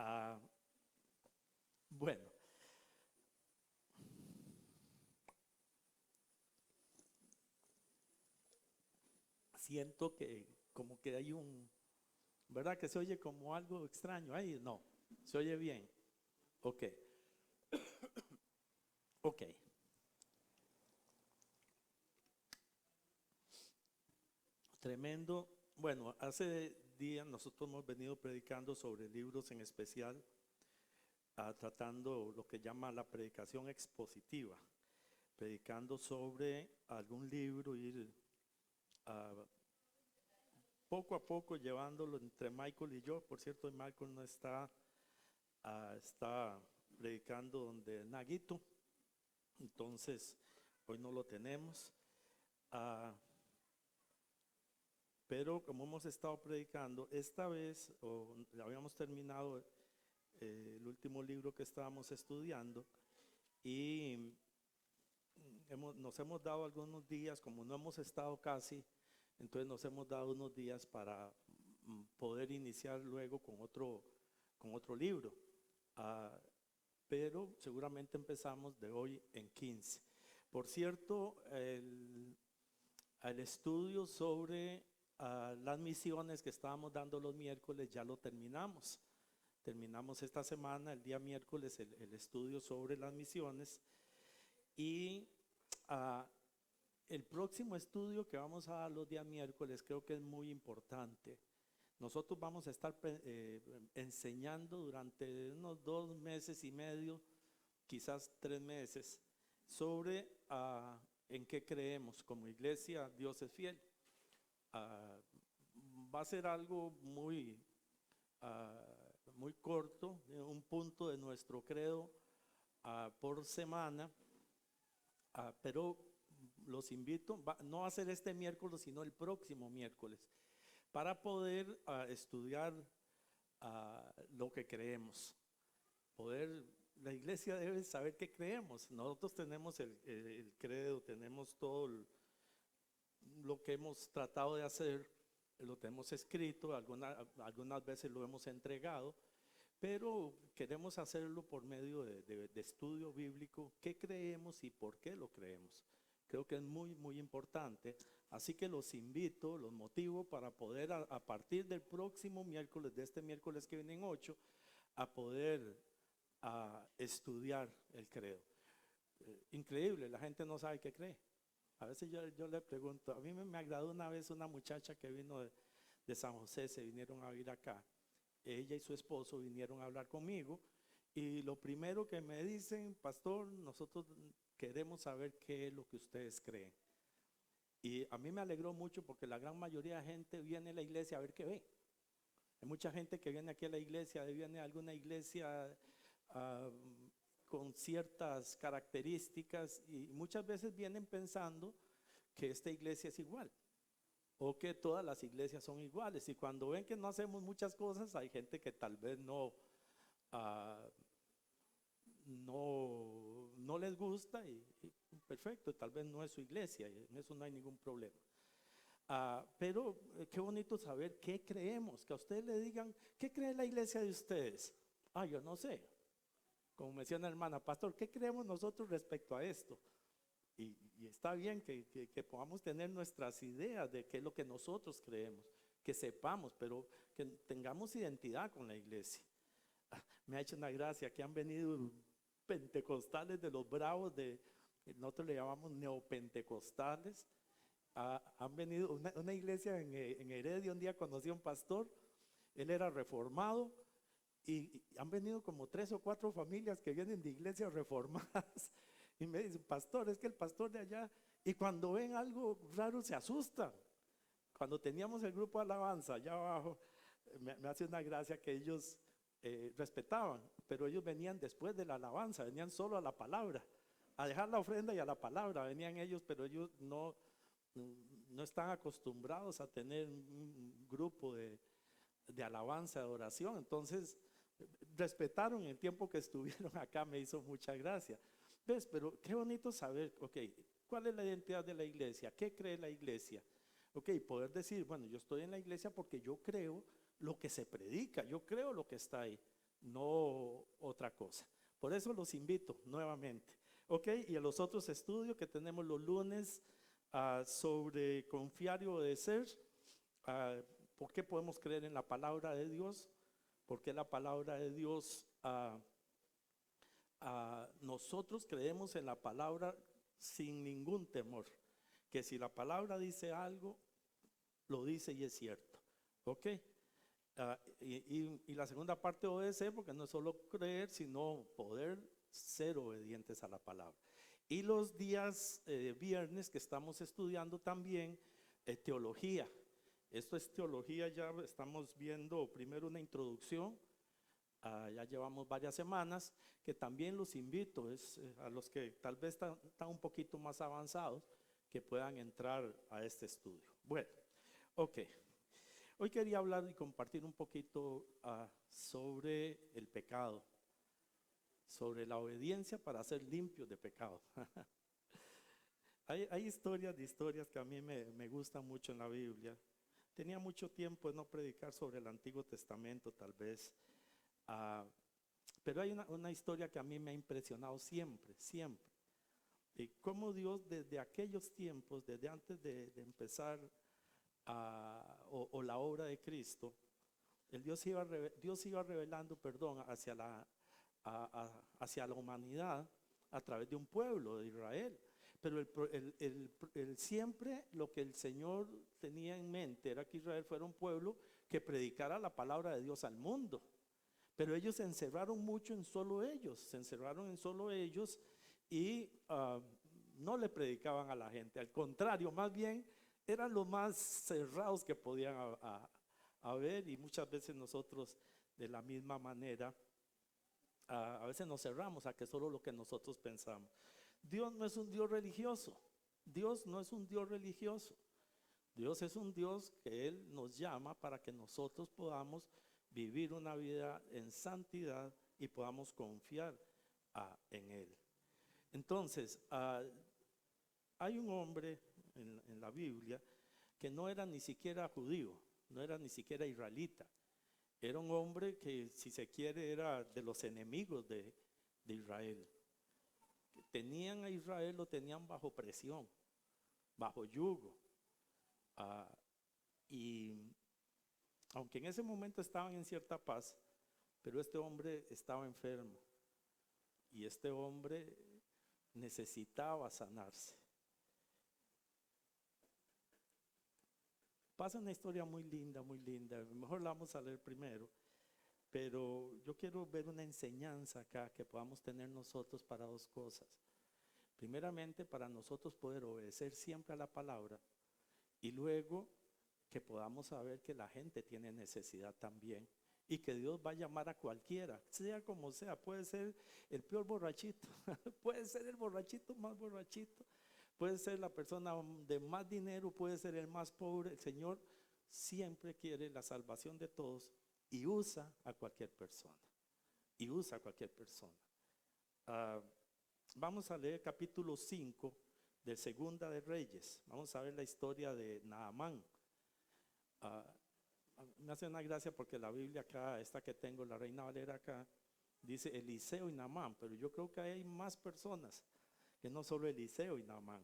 Ah, bueno, siento que como que hay ¿verdad? Que se oye como algo extraño ahí. No, se oye bien. Ok, ok. Tremendo. Bueno, hace días nosotros hemos venido predicando sobre libros en especial, tratando lo que llama la predicación expositiva, predicando sobre algún libro, ir ah, poco a poco llevándolo entre Michael y yo. Por cierto, Michael no está, está predicando donde Naguito, entonces hoy no lo tenemos. Ah, pero como hemos estado predicando, esta vez, habíamos terminado el último libro que estábamos estudiando y nos hemos dado algunos días, como no hemos estado casi, entonces nos hemos dado unos días para poder iniciar luego con otro libro. Ah, pero seguramente empezamos de hoy en 15. Por cierto, el estudio sobre las misiones que estábamos dando los miércoles ya lo terminamos. Terminamos esta semana, el día miércoles, el estudio sobre las misiones. Y ah, el próximo estudio que vamos a dar los días miércoles creo que es muy importante. Nosotros vamos a estar enseñando durante unos 2 meses y medio, quizás 3 meses, sobre en qué creemos como iglesia. Dios es fiel. Ah, Va a ser algo muy corto, un punto de nuestro credo por semana, pero los invito, no va a ser este miércoles, sino el próximo miércoles, para poder estudiar lo que creemos. La iglesia debe saber qué creemos. Nosotros tenemos el credo, tenemos todo lo que hemos tratado de hacer, lo tenemos escrito, algunas veces lo hemos entregado, pero queremos hacerlo por medio de estudio bíblico, qué creemos y por qué lo creemos. Creo que es muy importante, así que los invito, los motivo para poder a partir del próximo miércoles, de este miércoles que viene en 8, a poder estudiar el credo. Increíble, la gente no sabe qué cree. A veces yo le pregunto, a mí me agradó una vez una muchacha que vino de San José, se vinieron a vivir acá. Ella y su esposo vinieron a hablar conmigo y lo primero que me dicen: pastor, nosotros queremos saber qué es lo que ustedes creen. Y a mí me alegró mucho porque la gran mayoría de gente viene a la iglesia a ver qué ve. Hay mucha gente que viene aquí a la iglesia, viene a alguna iglesia uh, con ciertas características y muchas veces vienen pensando que esta iglesia es igual o que todas las iglesias son iguales, y cuando ven que no hacemos muchas cosas, hay gente que tal vez uh, no les gusta y perfecto, tal vez no es su iglesia y en eso no hay ningún problema. Pero qué bonito saber qué creemos, que a ustedes le digan: ¿qué cree la iglesia de ustedes? Yo no sé. Como menciona la hermana, pastor, ¿qué creemos nosotros respecto a esto? Y está bien que podamos tener nuestras ideas de qué es lo que nosotros creemos, que sepamos, pero que tengamos identidad con la iglesia. Me ha hecho una gracia que han venido pentecostales de los bravos, nosotros le llamamos neopentecostales. Han venido una iglesia en Heredia. Un día conocí a un pastor, él era reformado, y han venido como 3 o 4 familias que vienen de iglesias reformadas y me dicen: pastor, es que el pastor de allá, y cuando ven algo raro se asustan. Cuando teníamos el grupo de alabanza allá abajo, me hace una gracia que ellos respetaban, pero ellos venían después de la alabanza, venían solo a la palabra, a dejar la ofrenda y a la palabra venían ellos, pero ellos no están acostumbrados a tener un grupo de alabanza, de oración. Entonces respetaron el tiempo que estuvieron acá, me hizo mucha gracia. ¿Ves? Pero qué bonito saber, ok, ¿cuál es la identidad de la iglesia? ¿Qué cree la iglesia? Ok, poder decir, bueno, yo estoy en la iglesia porque yo creo lo que se predica, yo creo lo que está ahí. no otra cosa. Por eso los invito nuevamente. Ok, y a los otros estudios que tenemos los lunes sobre confiar y obedecer, ¿por qué podemos creer en la palabra de Dios? ¿Por qué la palabra de Dios? Nosotros creemos en la palabra sin ningún temor, que si la palabra dice algo, lo dice y es cierto. Ok. Y la segunda parte obedecer, porque no es solo creer, sino poder ser obedientes a la palabra. Y los días viernes que estamos estudiando también teología. Esto es teología, ya estamos viendo primero una introducción, ya llevamos varias semanas, que también los invito a los que tal vez están un poquito más avanzados, que puedan entrar a este estudio. Bueno, ok. Hoy quería hablar y compartir un poquito sobre el pecado, sobre la obediencia para ser limpios de pecado. Hay historias que a mí me gustan mucho en la Biblia. Tenía mucho tiempo de no predicar sobre el Antiguo Testamento, tal vez, pero hay una historia que a mí me ha impresionado siempre, siempre. Y cómo Dios desde aquellos tiempos, desde antes de empezar o la obra de Cristo, Dios iba revelando, hacia la humanidad a través de un pueblo de Israel. Pero siempre lo que el Señor tenía en mente era que Israel fuera un pueblo que predicara la palabra de Dios al mundo. Pero ellos se encerraron mucho en solo ellos, y no le predicaban a la gente. Al contrario, más bien eran los más cerrados que podían haber, y muchas veces nosotros de la misma manera, a veces nos cerramos a que solo lo que nosotros pensamos. Dios no es un Dios religioso, Dios no es un Dios religioso, Dios es un Dios que Él nos llama para que nosotros podamos vivir una vida en santidad y podamos confiar en Él. Entonces, hay un hombre en la Biblia que no era ni siquiera judío, no era ni siquiera israelita. Era un hombre que, si se quiere, era de los enemigos de Israel. Tenían a Israel, lo tenían bajo presión, bajo yugo. Y aunque en ese momento estaban en cierta paz, pero este hombre estaba enfermo. Y este hombre necesitaba sanarse. Pasa una historia muy linda, muy linda. Mejor la vamos a leer primero. Pero yo quiero ver una enseñanza acá que podamos tener nosotros para dos cosas. Primeramente, para nosotros poder obedecer siempre a la palabra. Y luego, que podamos saber que la gente tiene necesidad también. Y que Dios va a llamar a cualquiera, sea como sea. Puede ser el peor borrachito, puede ser el borrachito más borrachito, puede ser la persona de más dinero, puede ser el más pobre. El Señor siempre quiere la salvación de todos y usa a cualquier persona. Vamos a leer capítulo 5 de Segunda de Reyes. Vamos a ver la historia de Naamán. Me hace una gracia porque la Biblia acá, esta que tengo, la Reina Valera acá, dice Eliseo y Naamán, pero yo creo que hay más personas que no solo Eliseo y Naamán,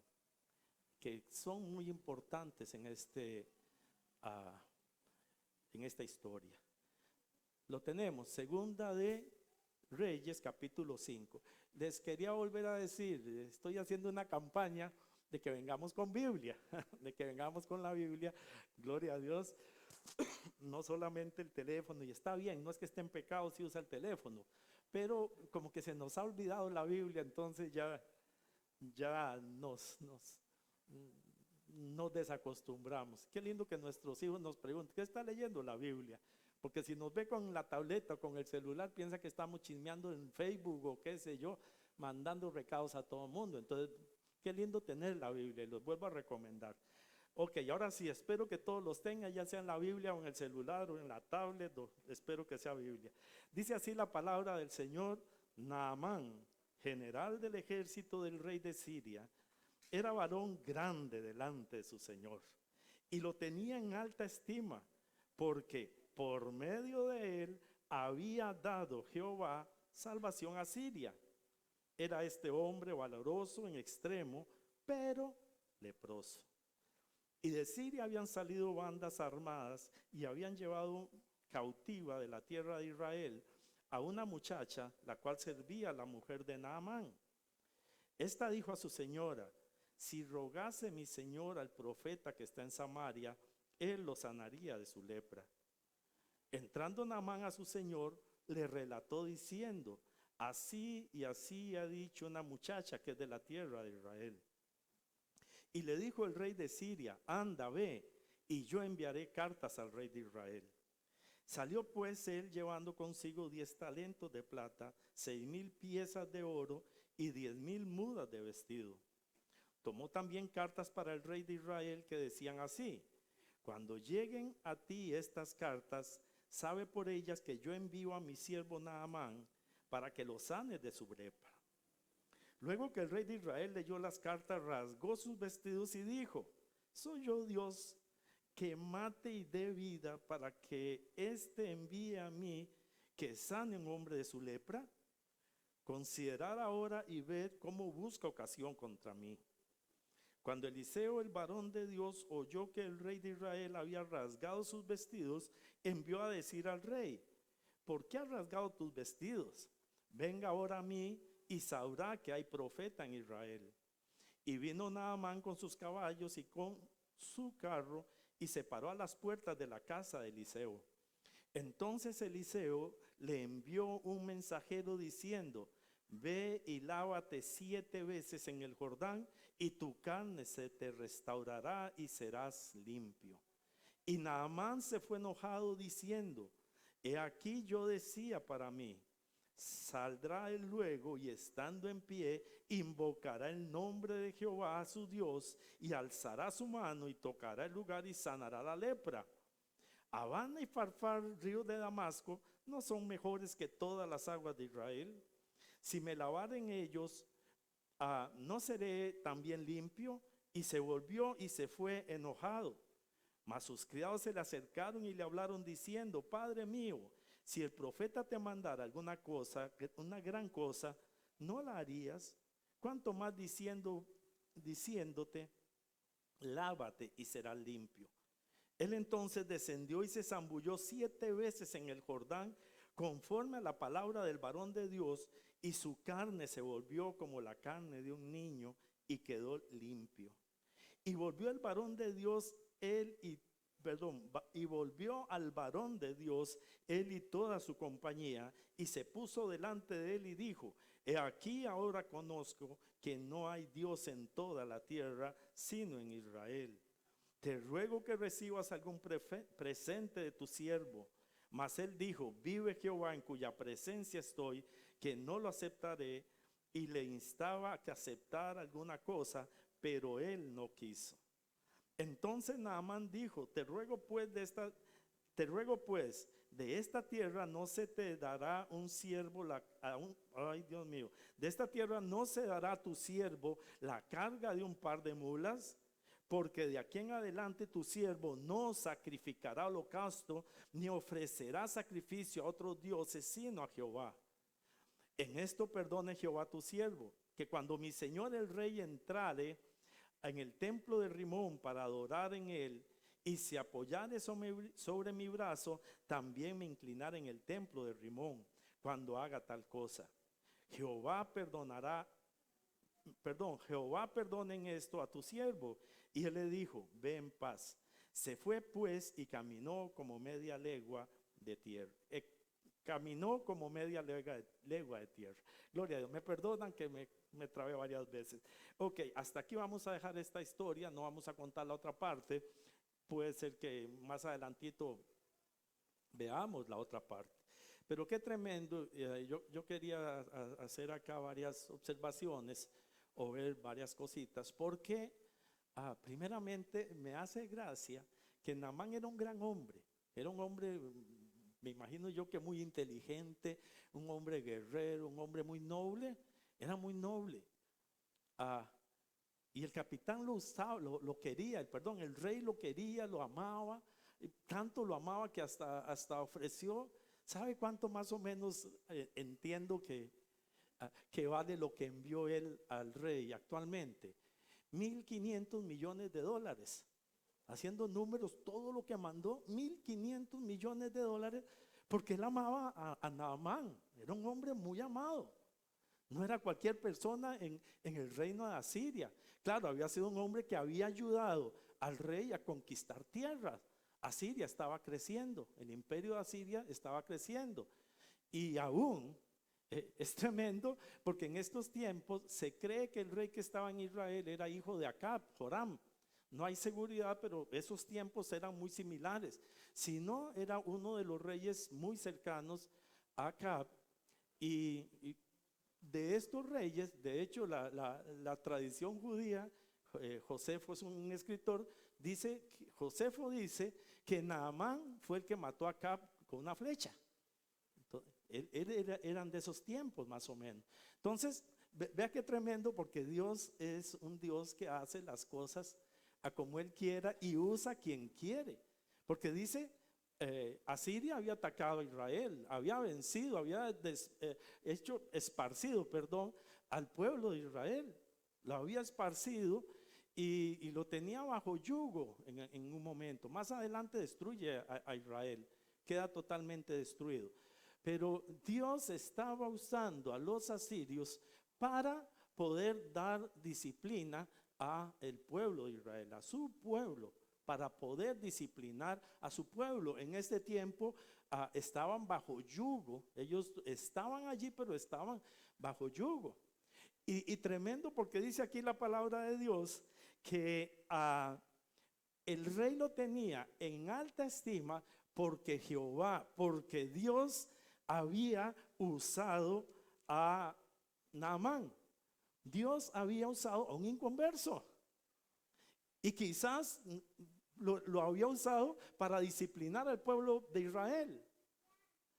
que son muy importantes en esta historia. Lo tenemos, Segunda de Reyes, capítulo 5. Les quería volver a decir, estoy haciendo una campaña de que vengamos con Biblia, de que vengamos con la Biblia, gloria a Dios. No solamente el teléfono, y está bien, no es que esté en pecado si usa el teléfono, pero como que se nos ha olvidado la Biblia, entonces ya nos desacostumbramos. Qué lindo que nuestros hijos nos pregunten, ¿qué está leyendo la Biblia? Porque si nos ve con la tableta o con el celular, piensa que estamos chismeando en Facebook o qué sé yo, mandando recados a todo el mundo. Entonces, qué lindo tener la Biblia, y los vuelvo a recomendar. Ok, ahora sí, espero que todos los tengan, ya sea en la Biblia o en el celular o en la tablet, espero que sea Biblia. Dice así la palabra del Señor: Naamán, general del ejército del rey de Siria, era varón grande delante de su Señor y lo tenía en alta estima, porque por medio de él había dado Jehová salvación a Siria. Era este hombre valeroso en extremo, pero leproso. Y de Siria habían salido bandas armadas y habían llevado cautiva de la tierra de Israel a una muchacha, la cual servía a la mujer de Naamán. Esta dijo a su señora: si rogase mi señor al profeta que está en Samaria, él lo sanaría de su lepra. Entrando Naamán a su señor, le relató diciendo: así y así ha dicho una muchacha que es de la tierra de Israel. Y le dijo el rey de Siria: anda, ve, y yo enviaré cartas al rey de Israel. Salió pues él llevando consigo 10 talentos de plata, 6,000 piezas de oro y 10,000 mudas de vestido. Tomó también cartas para el rey de Israel que decían así: cuando lleguen a ti estas cartas, sabe por ellas que yo envío a mi siervo Naamán para que lo sanes de su lepra. Luego que el rey de Israel leyó las cartas, rasgó sus vestidos y dijo: ¿soy yo Dios que mate y dé vida para que éste envíe a mí que sane a un hombre de su lepra? Considerad ahora y ved cómo busca ocasión contra mí. Cuando Eliseo, el varón de Dios, oyó que el rey de Israel había rasgado sus vestidos, envió a decir al rey: ¿por qué has rasgado tus vestidos? Venga ahora a mí y sabrá que hay profeta en Israel. Y vino Naamán con sus caballos y con su carro y se paró a las puertas de la casa de Eliseo. Entonces Eliseo le envió un mensajero diciendo: ve y lávate 7 veces en el Jordán y tu carne se te restaurará y serás limpio. Y Naamán se fue enojado diciendo: he aquí yo decía para mí: saldrá él luego y estando en pie invocará el nombre de Jehová su Dios y alzará su mano y tocará el lugar y sanará la lepra. Abana y Farfar, río de Damasco, no son mejores que todas las aguas de Israel. Si me lavare en ellos, ¿no seré también limpio? Y se volvió y se fue enojado. Mas sus criados se le acercaron y le hablaron diciendo: Padre mío, si el profeta te mandara alguna cosa, una gran cosa, ¿no la harías? Cuanto más diciéndote: lávate y serás limpio. Él entonces descendió y se zambulló 7 veces en el Jordán, conforme a la palabra del varón de Dios, y su carne se volvió como la carne de un niño y quedó limpio. Y volvió el varón de Dios, y volvió al varón de Dios, él y toda su compañía, y se puso delante de él y dijo: he aquí ahora conozco que no hay Dios en toda la tierra, sino en Israel. Te ruego que recibas algún presente de tu siervo. Mas él dijo: vive Jehová en cuya presencia estoy, que no lo aceptaré. Y le instaba a que aceptara alguna cosa, pero él no quiso. Entonces Naamán dijo: te ruego pues de esta tierra no se te dará un siervo, ay Dios mío, de esta tierra no se dará a tu siervo la carga de un par de mulas, porque de aquí en adelante tu siervo no sacrificará holocausto, ni ofrecerá sacrificio a otros dioses, sino a Jehová. En esto perdone Jehová tu siervo, que cuando mi señor el rey entrare en el templo de Rimón para adorar en él, y se apoyare sobre mi brazo, también me inclinaré en el templo de Rimón cuando haga tal cosa. Jehová perdone en esto a tu siervo. Y él le dijo: ve en paz. Se fue pues y caminó como media legua de tierra. Legua de tierra. Gloria a Dios. Me perdonan que me trabé varias veces. Ok, hasta aquí vamos a dejar esta historia. No vamos a contar la otra parte. Puede ser que más adelantito veamos la otra parte. Pero qué tremendo. Yo quería hacer acá varias observaciones o ver varias cositas, porque primeramente me hace gracia que Naamán era un gran hombre. Era un hombre, me imagino yo, que muy inteligente, un hombre guerrero, un hombre muy noble. Era muy noble. Y el capitán lo usaba, lo quería, el rey lo quería, lo amaba, tanto lo amaba que hasta ofreció ¿Sabe cuánto más o menos entiendo que vale lo que envió él al rey actualmente? $1.500 millones. Haciendo números, todo lo que mandó, $1.500 millones, porque él amaba a Naamán. Era un hombre muy amado. No era cualquier persona en el reino de Asiria. Claro, había sido un hombre que había ayudado al rey a conquistar tierras. Asiria estaba creciendo, el imperio de Asiria estaba creciendo. Y aún es tremendo, porque en estos tiempos se cree que el rey que estaba en Israel era hijo de Acab, Joram. No hay seguridad, pero esos tiempos eran muy similares. Si no, era uno de los reyes muy cercanos a Acab. Y de estos reyes, de hecho, la tradición judía, Josefo es un escritor, Josefo dice que Naamán fue el que mató a Acab con una flecha. Entonces, eran de esos tiempos más o menos. Entonces, vea qué tremendo, porque Dios es un Dios que hace las cosas a como Él quiera y usa a quien quiere. Porque dice, Asiria había atacado a Israel, había vencido, había esparcido al pueblo de Israel. Lo había esparcido y lo tenía bajo yugo en un momento. Más adelante destruye a Israel, queda totalmente destruido. Pero Dios estaba usando a los asirios para poder dar disciplina a el pueblo de Israel, a su pueblo, para poder disciplinar a su pueblo. En este tiempo estaban bajo yugo. Ellos estaban allí, pero estaban bajo yugo. Y tremendo, porque dice aquí la palabra de Dios que el rey lo tenía en alta estima porque porque Dios había usado a Naamán. Dios había usado a un inconverso. Y quizás lo había usado para disciplinar al pueblo de Israel.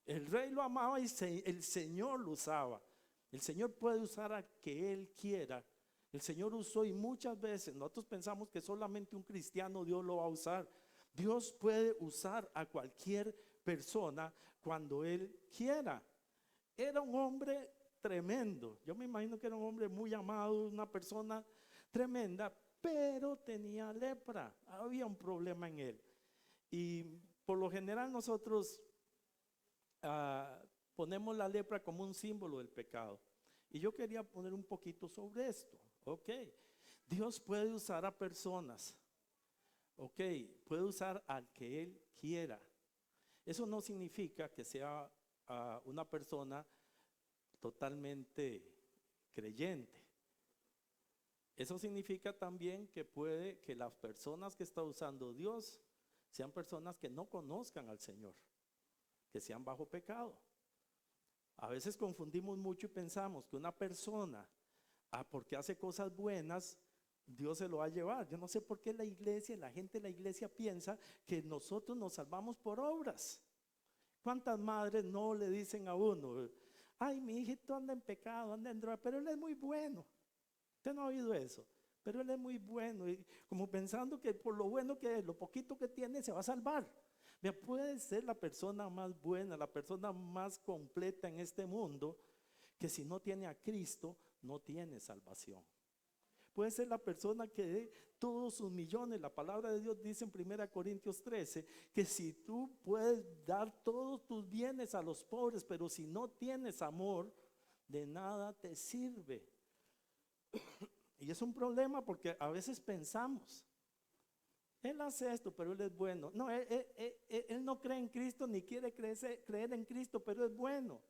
El rey lo amaba y el Señor lo usaba. El Señor puede usar a que Él quiera. El Señor usó, y muchas veces nosotros pensamos que solamente un cristiano Dios lo va a usar. Dios puede usar a cualquier persona cuando Él quiera. Era un hombre tremendo. Yo me imagino que era un hombre muy amado, una persona tremenda, pero tenía lepra. Había un problema en él. Y por lo general nosotros ponemos la lepra como un símbolo del pecado. Y yo quería poner un poquito sobre esto. Ok, Dios puede usar a personas. Ok, puede usar al que Él quiera. Eso no significa que sea una persona totalmente creyente. Eso significa también que puede que las personas que está usando Dios sean personas que no conozcan al Señor, que sean bajo pecado. A veces confundimos mucho y pensamos que una persona, porque hace cosas buenas, Dios se lo va a llevar. Yo no sé por qué la gente de la iglesia piensa que nosotros nos salvamos por obras. ¿Cuántas madres no le dicen a uno: ay, mi hijito anda en pecado, anda en droga, pero él es muy bueno? Usted no ha oído eso, pero él es muy bueno, y como pensando que por lo bueno que es, lo poquito que tiene, se va a salvar. Vea, puede ser la persona más buena, la persona más completa en este mundo, que si no tiene a Cristo, no tiene salvación. Puede ser la persona que dé todos sus millones. La palabra de Dios dice en 1 Corintios 13 que si tú puedes dar todos tus bienes a los pobres, pero si no tienes amor, de nada te sirve. Y es un problema, porque a veces pensamos: él hace esto, pero él es bueno. No, él no cree en Cristo, ni quiere creer en Cristo, pero es bueno.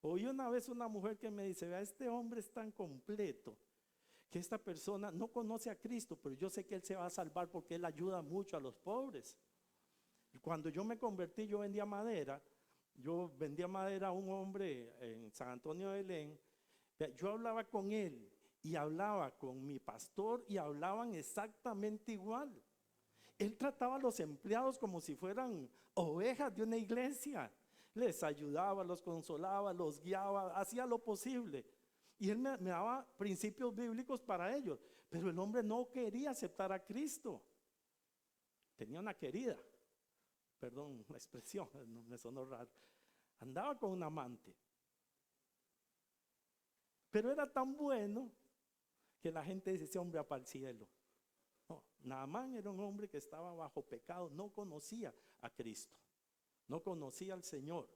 Oí una vez una mujer que me dice: vea, este hombre es tan completo que esta persona no conoce a Cristo, pero yo sé que él se va a salvar porque él ayuda mucho a los pobres. Cuando yo me convertí, yo vendía madera a un hombre en San Antonio de Belén. Yo hablaba con él y hablaba con mi pastor y hablaban exactamente igual. Él trataba a los empleados como si fueran ovejas de una iglesia. Les ayudaba, los consolaba, los guiaba, hacía lo posible. Y él me daba principios bíblicos para ellos. Pero el hombre no quería aceptar a Cristo. Tenía una querida. Perdón la expresión, me sonó raro. andaba con un amante. Pero era tan bueno que la gente dice, ese hombre va para el cielo. No, Naamán era un hombre que estaba bajo pecado, no conocía a Cristo, no conocía al Señor.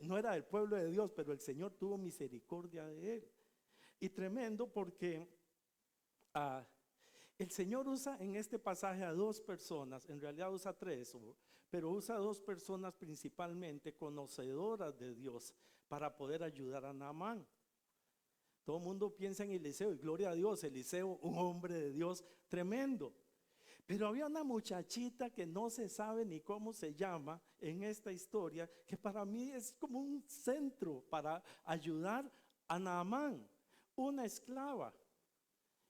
No era del pueblo de Dios, pero el Señor tuvo misericordia de él. Y tremendo porque el Señor usa en este pasaje a dos personas, en realidad usa tres, pero usa a dos personas principalmente conocedoras de Dios para poder ayudar a Naamán. Todo el mundo piensa en Eliseo y gloria a Dios, Eliseo, un hombre de Dios tremendo. Pero había una muchachita que no se sabe ni cómo se llama en esta historia, que para mí es como un centro para ayudar a Naamán, una esclava.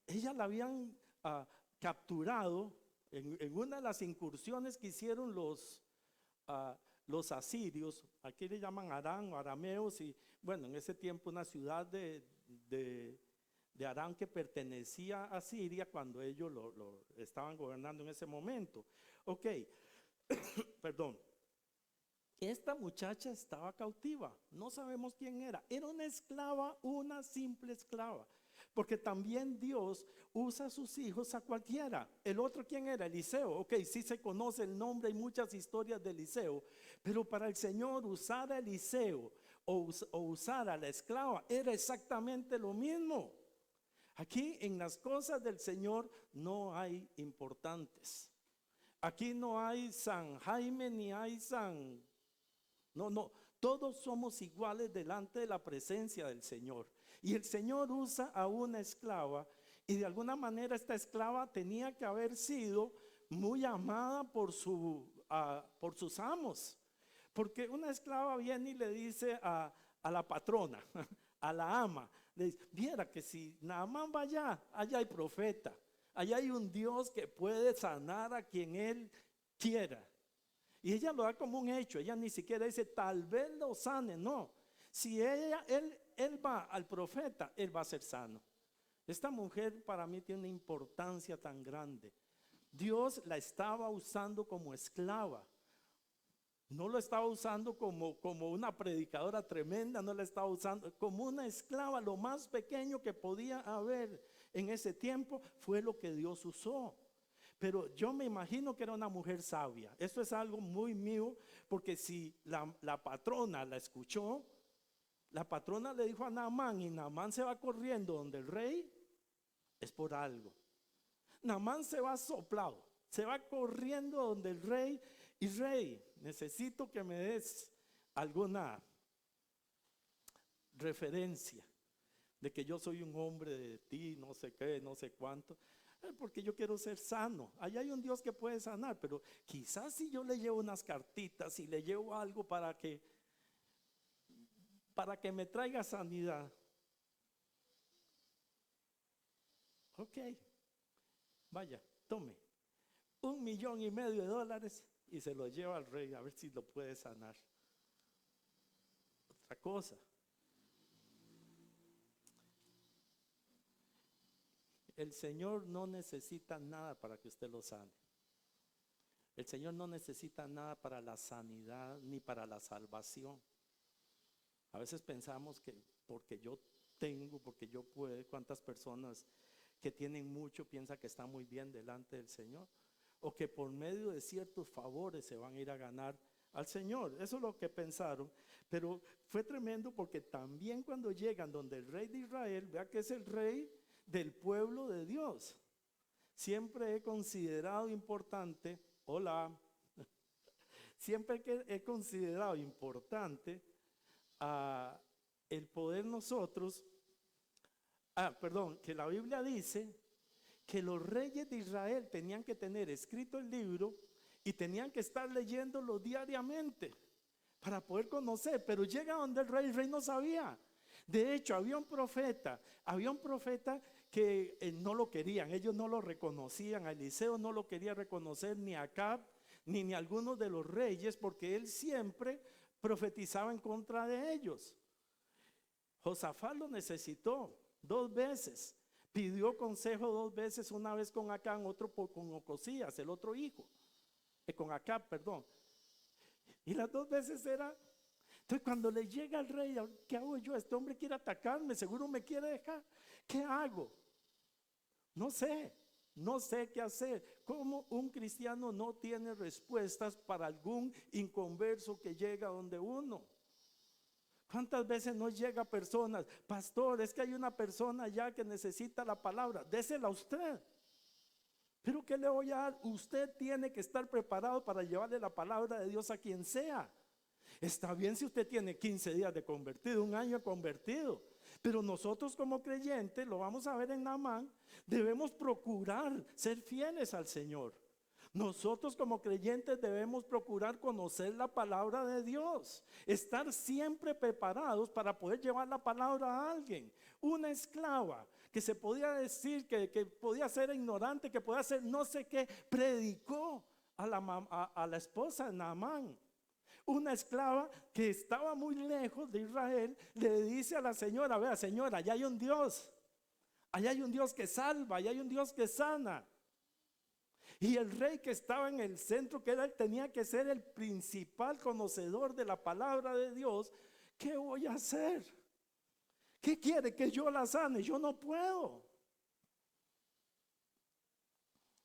Ella la habían capturado en una de las incursiones que hicieron los asirios. Aquí le llaman Aram o arameos, y bueno, en ese tiempo una ciudad de Aram que pertenecía a Siria cuando ellos lo estaban gobernando en ese momento. Ok, perdón. Esta muchacha estaba cautiva, no sabemos quién era una esclava, una simple esclava. Porque también Dios usa a sus hijos a cualquiera. El otro, ¿quién era? Eliseo. Ok, sí se conoce el nombre, hay muchas historias de Eliseo, pero para el Señor usar a Eliseo o usar a la esclava era exactamente lo mismo. Aquí en las cosas del Señor no hay importantes. Aquí no hay San Jaime ni hay San... No, todos somos iguales delante de la presencia del Señor. Y el Señor usa a una esclava, y de alguna manera esta esclava tenía que haber sido muy amada por sus amos. Porque una esclava viene y le dice a la patrona, a la ama, le dice, viera que si Naamán va allá hay profeta, allá hay un Dios que puede sanar a quien él quiera. Y ella lo da como un hecho, ella ni siquiera dice tal vez lo sane, no. Si él va al profeta, él va a ser sano. Esta mujer para mí tiene una importancia tan grande. Dios la estaba usando como esclava. No lo estaba usando como una predicadora tremenda, no la estaba usando como una esclava. Lo más pequeño que podía haber en ese tiempo fue lo que Dios usó. Pero yo me imagino que era una mujer sabia. Esto es algo muy mío, porque si la patrona la escuchó, la patrona le dijo a Naamán, y Naamán se va corriendo donde el rey, es por algo. Naamán se va soplado, se va corriendo donde el rey, y rey, necesito que me des alguna referencia de que yo soy un hombre de ti, no sé qué, no sé cuánto. Porque yo quiero ser sano. Allá hay un Dios que puede sanar, pero quizás si yo le llevo unas cartitas y le llevo algo para que me traiga sanidad. Ok, vaya, tome $1,500,000 y se lo lleva al rey a ver si lo puede sanar. Otra cosa. El Señor no necesita nada para que usted lo sane. El Señor no necesita nada para la sanidad ni para la salvación. A veces pensamos que porque yo tengo, porque yo puedo, cuántas personas que tienen mucho piensan que están muy bien delante del Señor, o que por medio de ciertos favores se van a ir a ganar al Señor. Eso es lo que pensaron, pero fue tremendo porque también cuando llegan donde el rey de Israel, vea que es el rey del pueblo de Dios. Siempre he considerado importante, siempre que he considerado importante el poder nosotros, que la Biblia dice que los reyes de Israel tenían que tener escrito el libro y tenían que estar leyéndolo diariamente para poder conocer, pero llega donde el rey no sabía. De hecho, había un profeta que no lo querían, ellos no lo reconocían, a Eliseo no lo quería reconocer ni Acab, ni algunos de los reyes, porque él siempre profetizaba en contra de ellos. Josafat lo necesitó 2 veces, pidió consejo 2 veces, una vez con Acab, otro con Ocosías, el otro hijo, con Acab, perdón. Y las 2 veces era Entonces cuando le llega al rey, ¿qué hago yo? Este hombre quiere atacarme, seguro me quiere dejar. ¿Qué hago? No sé, no sé qué hacer. ¿Cómo un cristiano no tiene respuestas para algún inconverso que llega donde uno? ¿Cuántas veces nos llega personas? Pastor, es que hay una persona ya que necesita la palabra, désela a usted. Pero ¿qué le voy a dar? Usted tiene que estar preparado para llevarle la palabra de Dios a quien sea. Está bien si usted tiene 15 días de convertido, un año de convertido, pero nosotros como creyentes, lo vamos a ver en Naamán, debemos procurar ser fieles al Señor. Nosotros como creyentes debemos procurar conocer la palabra de Dios, estar siempre preparados para poder llevar la palabra a alguien. Una esclava que se podía decir que podía ser ignorante, que podía ser no sé qué, predicó a la esposa de Naamán. Una esclava que estaba muy lejos de Israel le dice a la señora: vea señora, allá hay un Dios, allá hay un Dios que salva, allá hay un Dios que sana. Y el rey que estaba en el centro, que tenía que ser el principal conocedor de la palabra de Dios, ¿qué voy a hacer? ¿Qué quiere? Que yo la sane, yo no puedo.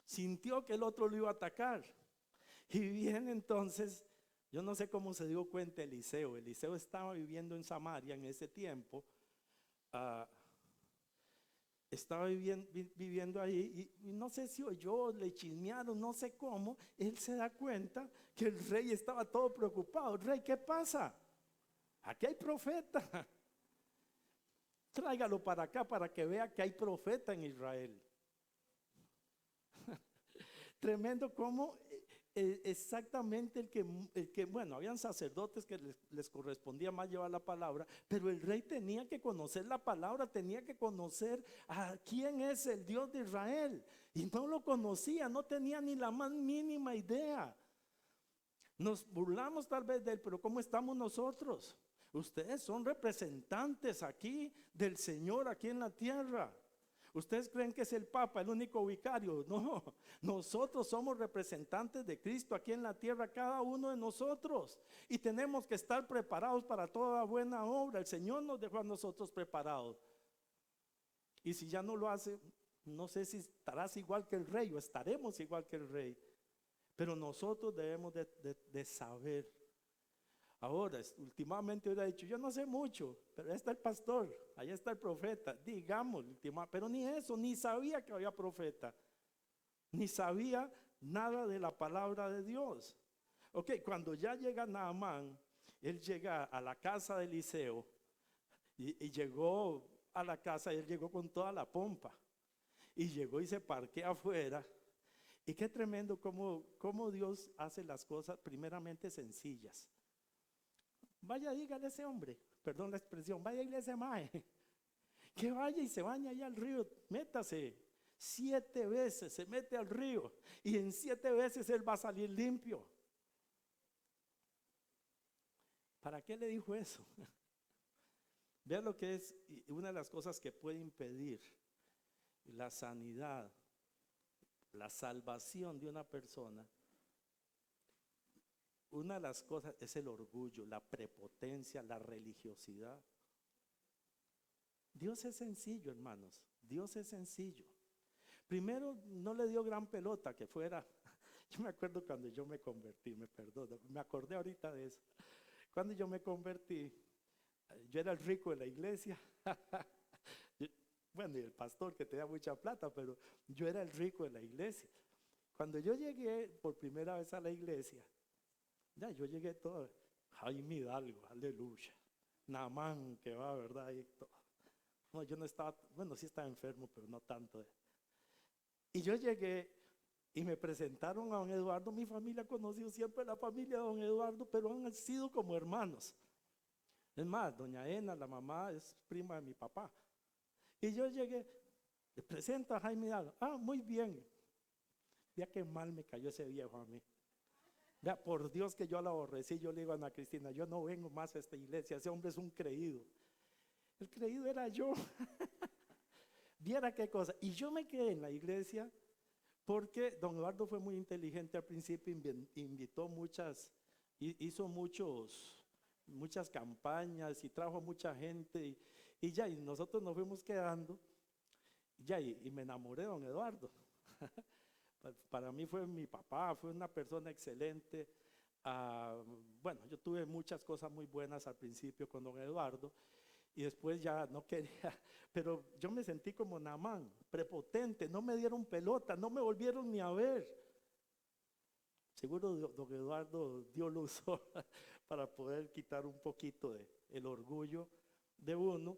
Sintió que el otro lo iba a atacar. Y viene entonces, yo no sé cómo se dio cuenta Eliseo. Eliseo estaba viviendo en Samaria en ese tiempo. Estaba viviendo ahí y no sé si oyó, le chismearon, no sé cómo. Él se da cuenta que el rey estaba todo preocupado. Rey, ¿qué pasa? Aquí hay profeta. Tráigalo para acá para que vea que hay profeta en Israel. Tremendo como exactamente el que, bueno, habían sacerdotes que les correspondía más llevar la palabra, pero el rey tenía que conocer la palabra, tenía que conocer a quién es el Dios de Israel, y no lo conocía, no tenía ni la más mínima idea. Nos burlamos tal vez de él, pero ¿cómo estamos nosotros? Ustedes son representantes aquí del Señor, aquí en la tierra. ¿Ustedes creen que es el Papa el único vicario? No, nosotros somos representantes de Cristo aquí en la tierra, cada uno de nosotros. Y tenemos que estar preparados para toda buena obra. El Señor nos dejó a nosotros preparados. Y si ya no lo hace, no sé si estarás igual que el rey o estaremos igual que el rey. Pero nosotros debemos de saber. Ahora, últimamente hubiera dicho, yo no sé mucho, pero ahí está el pastor, allá está el profeta, digamos, pero ni eso, ni sabía que había profeta, ni sabía nada de la palabra de Dios. Ok, cuando ya llega Naamán, él llega a la casa de Eliseo y llegó a la casa, él llegó con toda la pompa y llegó y se parquea afuera. Y qué tremendo cómo Dios hace las cosas primeramente sencillas. Vaya, dígale a ese hombre, perdón la expresión, vaya y le ese mae, que vaya y se baña allá al río, métase 7 veces, se mete al río y en 7 veces él va a salir limpio. ¿Para qué le dijo eso? Vean lo que es una de las cosas que puede impedir la sanidad, la salvación de una persona. Una de las cosas es el orgullo, la prepotencia, la religiosidad. Dios es sencillo, hermanos. Dios es sencillo. Primero, no le dio gran pelota que fuera. Yo me acuerdo cuando yo me convertí, me perdono, me acordé ahorita de eso. Cuando yo me convertí, yo era el rico de la iglesia. Bueno, y el pastor que tenía mucha plata, pero yo era el rico de la iglesia. Cuando yo llegué por primera vez a la iglesia, ya yo llegué todo, Jaime Hidalgo, aleluya, Naamán que va, ¿verdad? Y todo. No, yo no estaba, bueno, sí estaba enfermo, pero no tanto. Y yo llegué y me presentaron a don Eduardo. Mi familia ha conocido siempre a la familia de don Eduardo, pero han sido como hermanos. Es más, doña Ena, la mamá, es prima de mi papá. Y yo llegué, le presento a Jaime Hidalgo. Ah, muy bien. Ya qué mal me cayó ese viejo a mí. Ya, por Dios que yo la aborrecí. Yo le digo a Ana Cristina, yo no vengo más a esta iglesia, ese hombre es un creído. El creído era yo. Viera qué cosa. Y yo me quedé en la iglesia porque don Eduardo fue muy inteligente al principio, invitó hizo muchos muchas campañas y trajo mucha gente y ya, y nosotros nos fuimos quedando, ya, y me enamoré de don Eduardo. Para mí fue mi papá, fue una persona excelente. Ah, bueno, yo tuve muchas cosas muy buenas al principio con don Eduardo y después ya no quería, pero yo me sentí como Naamán, prepotente, no me dieron pelota, no me volvieron ni a ver. Seguro don Eduardo Dios lo usó para poder quitar un poquito de el orgullo de uno,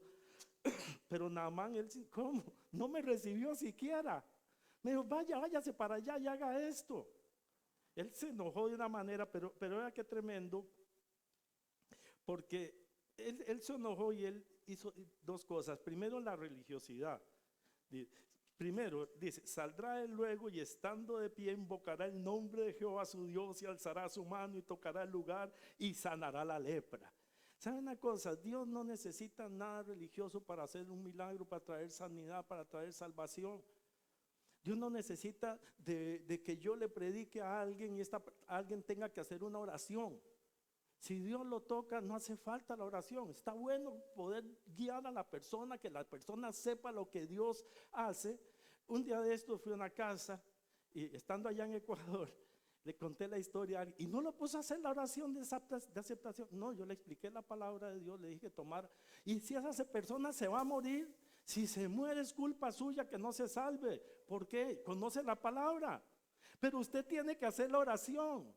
pero Naamán, él, ¿cómo? No me recibió siquiera. Me dijo, vaya, váyase para allá y haga esto. Él se enojó de una manera, pero era que tremendo, porque él se enojó y él hizo dos cosas. Primero, la religiosidad. Primero, dice, saldrá él luego y estando de pie invocará el nombre de Jehová su Dios y alzará su mano y tocará el lugar y sanará la lepra. ¿Saben una cosa? Dios no necesita nada religioso para hacer un milagro, para traer sanidad, para traer salvación. Dios no necesita de que yo le predique a alguien y alguien tenga que hacer una oración. Si Dios lo toca, no hace falta la oración. Está bueno poder guiar a la persona, que la persona sepa lo que Dios hace. Un día de esto fui a una casa y estando allá en Ecuador, le conté la historia y no lo puse a hacer la oración de aceptación. No, yo le expliqué la palabra de Dios, le dije tomar. Y si esa persona se va a morir, si se muere es culpa suya que no se salve. ¿Por qué? Conoce la palabra. Pero usted tiene que hacer la oración.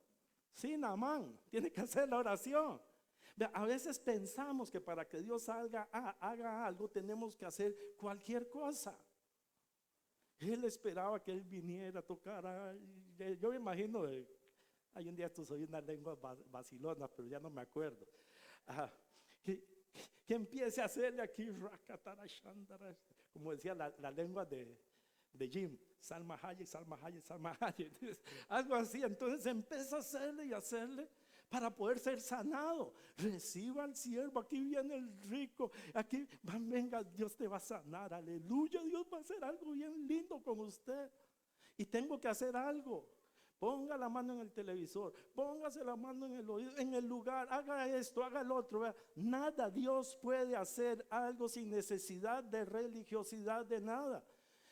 Sí, Naamán, tiene que hacer la oración. A veces pensamos que para que Dios haga algo tenemos que hacer cualquier cosa. Él esperaba que él viniera a tocar. Yo me imagino, hay un día esto soy una lengua vacilona, pero ya no me acuerdo. Que empiece a hacerle aquí, como decía la lengua de Jim, Salma Hayek, Salma Hayek, Salma Hayek, algo así. Entonces empieza a hacerle y hacerle para poder ser sanado. Reciba al siervo, aquí viene el rico, aquí venga, Dios te va a sanar, aleluya, Dios va a hacer algo bien lindo con usted. Y tengo que hacer algo. Ponga la mano en el televisor, póngase la mano en el oído, en el lugar, haga esto, haga el otro. ¿Verdad? Nada, Dios puede hacer algo sin necesidad de religiosidad, de nada.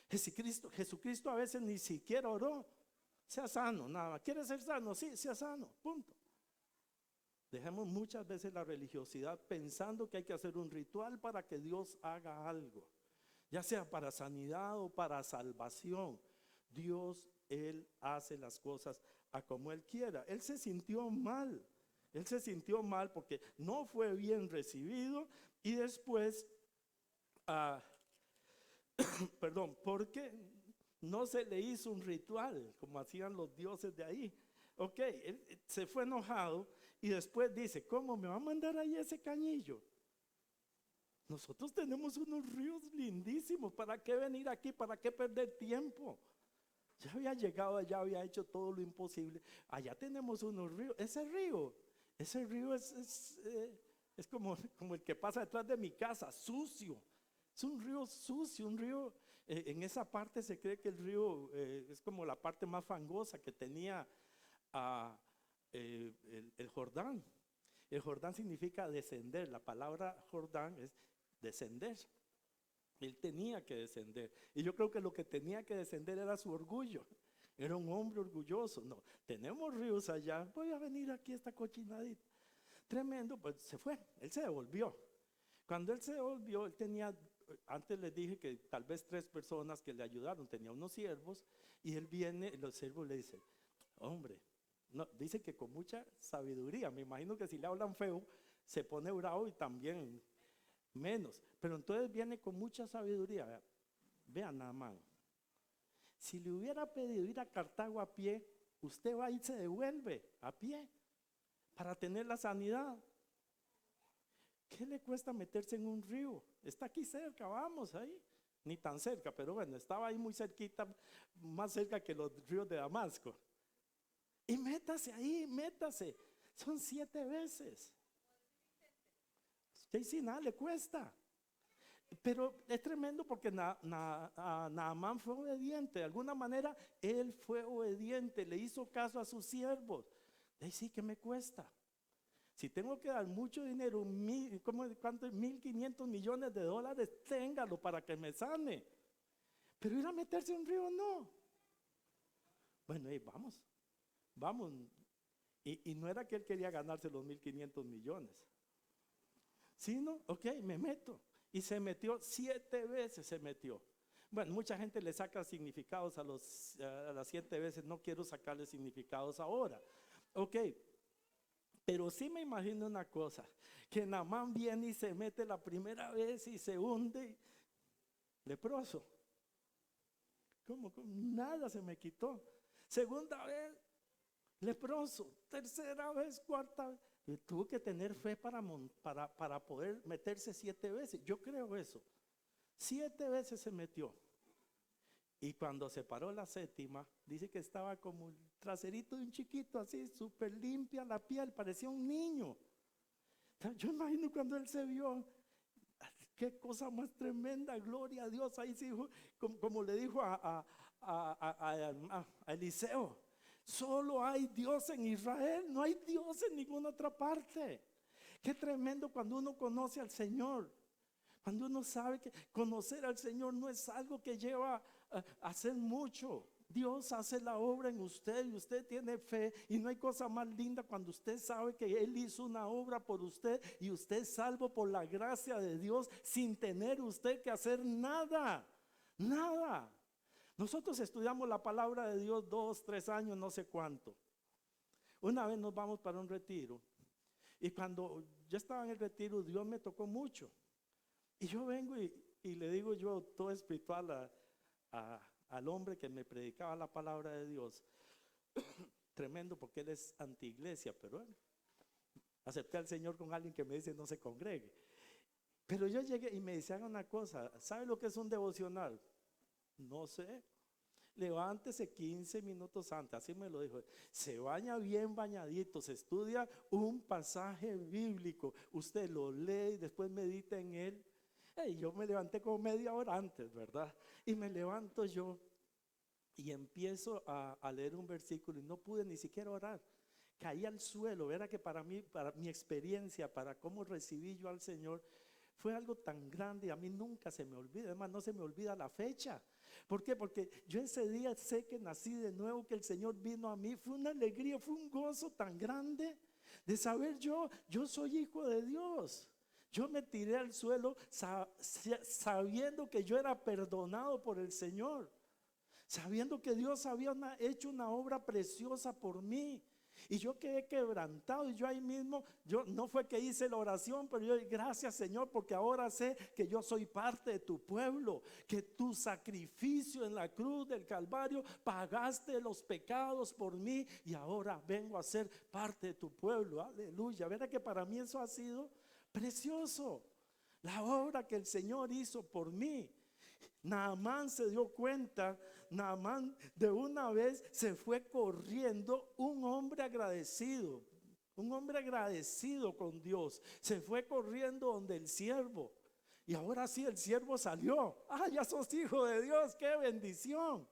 Jesucristo a veces ni siquiera oró. Sea sano, nada. ¿Quiere ser sano? Sí, sea sano, punto. Dejemos muchas veces la religiosidad pensando que hay que hacer un ritual para que Dios haga algo, ya sea para sanidad o para salvación. Dios, Él hace las cosas a como Él quiera. Él se sintió mal. Él se sintió mal porque no fue bien recibido y después, perdón, porque no se le hizo un ritual como hacían los dioses de ahí. Ok, él se fue enojado y después dice, ¿cómo me va a mandar ahí ese cañillo? Nosotros tenemos unos ríos lindísimos, ¿para qué venir aquí? ¿Para qué perder tiempo? Ya había llegado allá, había hecho todo lo imposible. Allá tenemos unos ríos. Ese río es como el que pasa detrás de mi casa, sucio. Es un río sucio, un río. En esa parte se cree que el río es como la parte más fangosa que tenía el Jordán. El Jordán significa descender. La palabra Jordán es descender. Él tenía que descender. Y yo creo que lo que tenía que descender era su orgullo. Era un hombre orgulloso. No, tenemos ríos allá. Voy a venir aquí a esta cochinadita. Tremendo, pues se fue. Él se devolvió. Cuando él se devolvió, él tenía, antes les dije que tal vez 3 personas que le ayudaron. Tenía unos siervos. Y él viene, los siervos le dicen, hombre, no, dice que con mucha sabiduría. Me imagino que si le hablan feo, se pone bravo y también menos. Pero entonces viene con mucha sabiduría. Vean, Naamán, si le hubiera pedido ir a Cartago a pie, usted va y se devuelve a pie para tener la sanidad. ¿Qué le cuesta meterse en un río? Está aquí cerca, vamos ahí. Ni tan cerca, pero bueno, estaba ahí muy cerquita, más cerca que los ríos de Damasco. Y métase ahí, métase. Son 7 veces. Y si nada le cuesta. Pero es tremendo porque Naamán fue obediente. De alguna manera, él fue obediente. Le hizo caso a sus siervos. Y sí, ¿qué me cuesta? Si tengo que dar mucho dinero, ¿cuánto? 1.500 millones de dólares, téngalo para que me sane. Pero ir a meterse en un río, no. Bueno, vamos. Y no era que él quería ganarse los 1.500 millones. Sino, ok, me meto. Y se metió 7 veces, se metió. Bueno, mucha gente le saca significados a las 7 veces. No quiero sacarle significados ahora. Ok, pero sí me imagino una cosa, que Naamán viene y se mete la primera vez y se hunde leproso. ¿Cómo? Nada se me quitó. Segunda vez, leproso. Tercera vez, cuarta vez. Y tuvo que tener fe para poder meterse 7 veces. Yo creo eso. 7 veces se metió. Y cuando se paró la séptima, dice que estaba como el traserito de un chiquito, así, súper limpia la piel, parecía un niño. Yo imagino cuando él se vio, qué cosa más tremenda, gloria a Dios. Ahí sí, como le dijo a Eliseo, solo hay Dios en Israel, no hay Dios en ninguna otra parte. Qué tremendo cuando uno conoce al Señor. Cuando uno sabe que conocer al Señor no es algo que lleva a hacer mucho. Dios hace la obra en usted y usted tiene fe, y no hay cosa más linda cuando usted sabe que Él hizo una obra por usted y usted es salvo por la gracia de Dios sin tener usted que hacer nada. Nosotros estudiamos la palabra de Dios 2, 3 años, no sé cuánto. Una vez nos vamos para un retiro y cuando yo estaba en el retiro, Dios me tocó mucho. Y yo vengo y le digo yo todo espiritual al hombre que me predicaba la palabra de Dios. Tremendo, porque él es anti-iglesia, pero bueno, acepté al Señor con alguien que me dice no se congregue. Pero yo llegué y me decían una cosa, ¿sabe lo que es un devocional? No sé. Levántese 15 minutos antes, así me lo dijo. Se baña bien bañadito, se estudia un pasaje bíblico, usted lo lee y después medita en él. Yo me levanté como media hora antes, ¿verdad? Y me levanto yo y empiezo a leer un versículo y no pude ni siquiera orar. Caí al suelo. Verá que para mí, para mi experiencia, para cómo recibí yo al Señor, fue algo tan grande. A mí nunca se me olvida, además no se me olvida la fecha. ¿Por qué? Porque yo ese día sé que nací de nuevo, que el Señor vino a mí. Fue una alegría, fue un gozo tan grande de saber yo soy hijo de Dios. Yo me tiré al suelo sabiendo que yo era perdonado por el Señor, sabiendo que Dios había hecho una obra preciosa por mí. Y yo quedé quebrantado, y yo ahí mismo, yo no fue que hice la oración, pero yo gracias Señor, porque ahora sé que yo soy parte de tu pueblo, que tu sacrificio en la cruz del Calvario pagaste los pecados por mí, y ahora vengo a ser parte de tu pueblo. Aleluya. ¿Verdad que para mí eso ha sido precioso? La obra que el Señor hizo por mí. Naamán se dio cuenta. Naamán de una vez se fue corriendo, un hombre agradecido con Dios. Se fue corriendo donde el siervo. Y ahora sí el siervo salió. Ya sos hijo de Dios, qué bendición.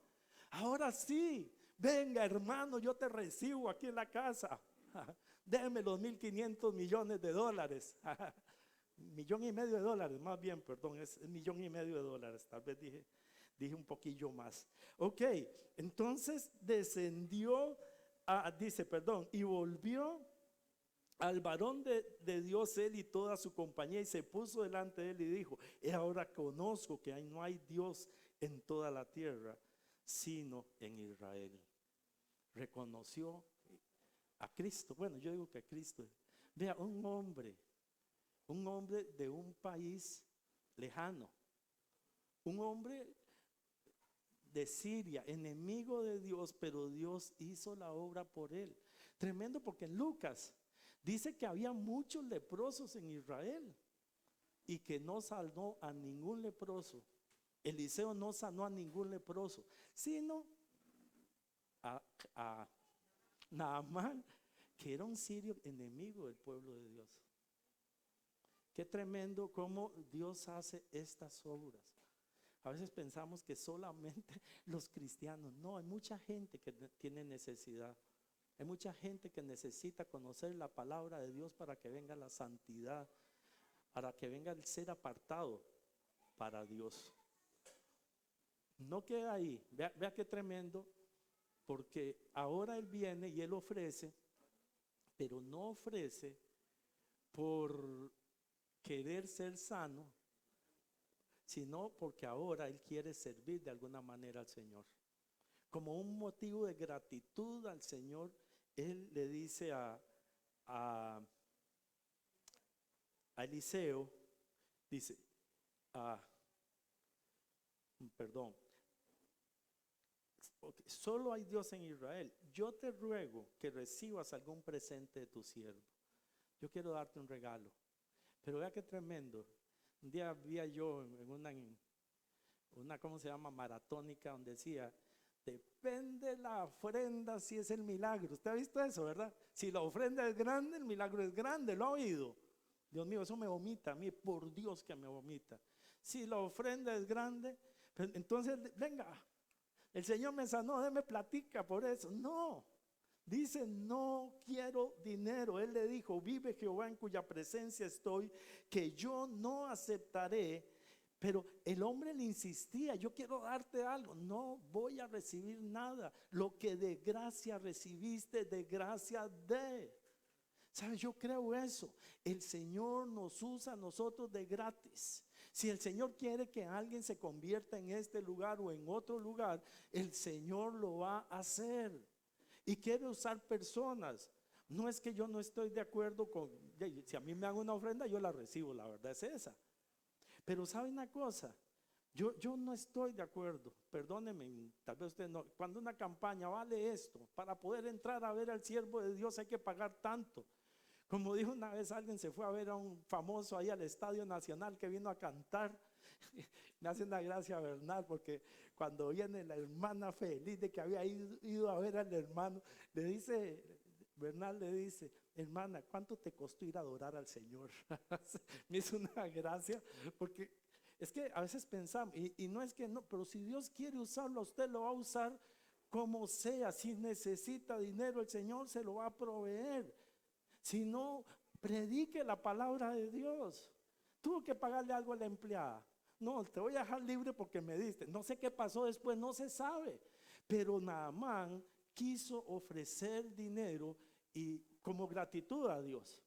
Ahora sí, venga hermano, yo te recibo aquí en la casa. Déme los 1.500 millones de dólares. $1,500,000 más bien, perdón, es $1,500,000. Tal vez dije un poquillo más. Ok, entonces descendió, y volvió al varón de Dios, él y toda su compañía, y se puso delante de él y dijo: ahora conozco que no hay Dios en toda la tierra, sino en Israel. Reconoció a Cristo. Bueno, yo digo que a Cristo. Vea, un hombre de un país lejano, un hombre de Siria, enemigo de Dios, pero Dios hizo la obra por él. Tremendo, porque en Lucas dice que había muchos leprosos en Israel y que no sanó a ningún leproso. Eliseo no sanó a ningún leproso, sino a Naamán, que era un sirio enemigo del pueblo de Dios. Qué tremendo cómo Dios hace estas obras. A veces pensamos que solamente los cristianos. No, hay mucha gente que tiene necesidad. Hay mucha gente que necesita conocer la palabra de Dios para que venga la santidad, para que venga el ser apartado para Dios. No queda ahí, vea qué tremendo, porque ahora Él viene y Él ofrece, pero no ofrece por querer ser sano, sino porque ahora Él quiere servir de alguna manera al Señor. Como un motivo de gratitud al Señor, Él le dice a Eliseo, dice, perdón, solo hay Dios en Israel. Yo te ruego que recibas algún presente de tu siervo. Yo quiero darte un regalo. Pero vea qué tremendo. Un día vi yo en una ¿cómo se llama? Maratónica, donde decía, depende la ofrenda si es el milagro. ¿Usted ha visto eso, verdad? Si la ofrenda es grande, el milagro es grande. ¿Lo ha oído? Dios mío, eso me vomita a mí, por Dios que me vomita. Si la ofrenda es grande, pues entonces venga, el Señor me sanó, déme platica por eso. No, dice, no quiero dinero. Él le dijo, vive Jehová en cuya presencia estoy, que yo no aceptaré. Pero el hombre le insistía, yo quiero darte algo, no voy a recibir nada. Lo que de gracia recibiste, de gracia dé. ¿Sabes? Yo creo eso. El Señor nos usa a nosotros de gratis. Si el Señor quiere que alguien se convierta en este lugar o en otro lugar, el Señor lo va a hacer. Y quiere usar personas. No es que yo no estoy de acuerdo con, si a mí me dan una ofrenda, yo la recibo, la verdad es esa. Pero ¿sabe una cosa? Yo no estoy de acuerdo, perdóneme, tal vez usted no, cuando una campaña vale esto, para poder entrar a ver al siervo de Dios hay que pagar tanto. Como dijo una vez alguien, se fue a ver a un famoso ahí al Estadio Nacional que vino a cantar. Me hace una gracia Bernal, porque cuando viene la hermana feliz de que había ido a ver al hermano, le dice, Bernal le dice, hermana, ¿cuánto te costó ir a adorar al Señor? Me hizo una gracia, porque es que a veces pensamos, y no es que no, pero si Dios quiere usarlo, usted lo va a usar como sea. Si necesita dinero, el Señor se lo va a proveer. Si no, predique la palabra de Dios. Tuvo que pagarle algo a la empleada. No, te voy a dejar libre porque me diste. No sé qué pasó después, no se sabe. Pero Naamán quiso ofrecer dinero y como gratitud a Dios.